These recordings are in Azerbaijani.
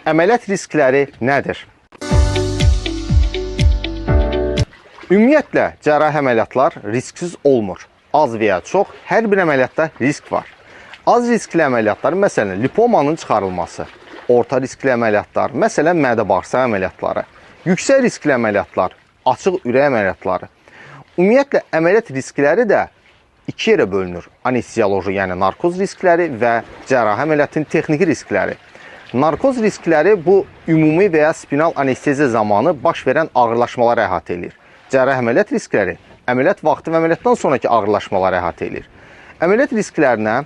Əməliyyat riskləri nədir? Ümumiyyətlə, cərrahi əməliyyatlar risksiz olmur. Az və ya çox, hər bir əməliyyatda risk var. Az riskli əməliyyatlar, məsələn, lipomanın çıxarılması, orta riskli əməliyyatlar, məsələn, mədə-bağırsaq əməliyyatları, yüksək riskli əməliyyatlar, açıq ürək əməliyyatları. Ümumiyyətlə, əməliyyat riskləri də iki yerə bölünür. Anestezioloji, yəni narkoz riskləri və cərrahi əməliyyatın texniki riskləri. Narkoz riskləri bu, ümumi və ya spinal anesteziya zamanı baş verən ağırlaşmaları əhatə edir. Cərrahi əməliyyat riskləri əməliyyat vaxtı və əməliyyatdan sonraki ağırlaşmaları əhatə edir. Əməliyyat risklərinə,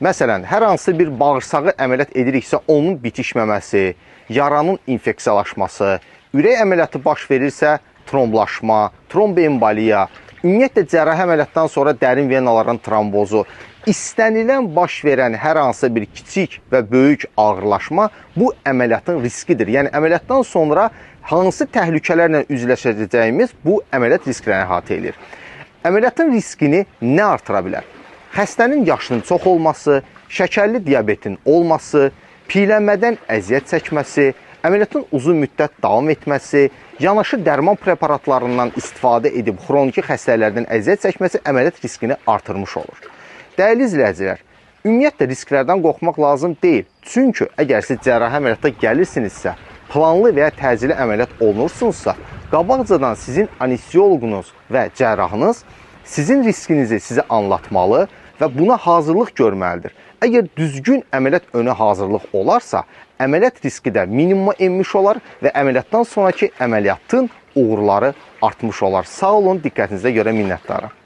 məsələn, hər hansı bir bağırsağı əməliyyat ediriksə, onun bitişməməsi, yaranın infeksiyalaşması, ürək əməliyyatı baş verirsə, tromblaşma, tromboemboliya, ümumiyyətlə cərrahi əməliyyatdan sonra dərin venaların trombozu, istənilən baş verən hər hansı bir kiçik və böyük ağırlaşma bu əməliyyatın riskidir. Yəni, əməliyyatdan sonra hansı təhlükələrlə üzləşəcəyimiz bu əməliyyat risklərini əhatə edir. Əməliyyatın riskini nə artıra bilər? Xəstənin yaşının çox olması, şəkərli diabetin olması, piylənmədən əziyyət çəkməsi, əməliyyatın uzun müddət davam etməsi, yanaşı dərman preparatlarından istifadə edib xroniki xəstələrdən əziyyət çəkməsi əməliyyat riskini artırmış olur. Dəyərli izləyicilər, ümumiyyətlə risklərdən qorxmaq lazım deyil. Çünki əgər siz cərrahi əməliyyata gəlirsinizsə, planlı və ya təcili əməliyyat olunursunuzsa, qabaqcadan sizin anestezioloqunuz və cərrahınız sizin riskinizi sizə anlatmalı və buna hazırlıq görməlidir. Əgər düzgün əməliyyat önə hazırlıq olarsa, əməliyyat riski də minimuma enmiş olar və əməliyyatdan sonraki əməliyyatın uğurları artmış olar. Sağ olun, diqqətinizə görə minnətdarım.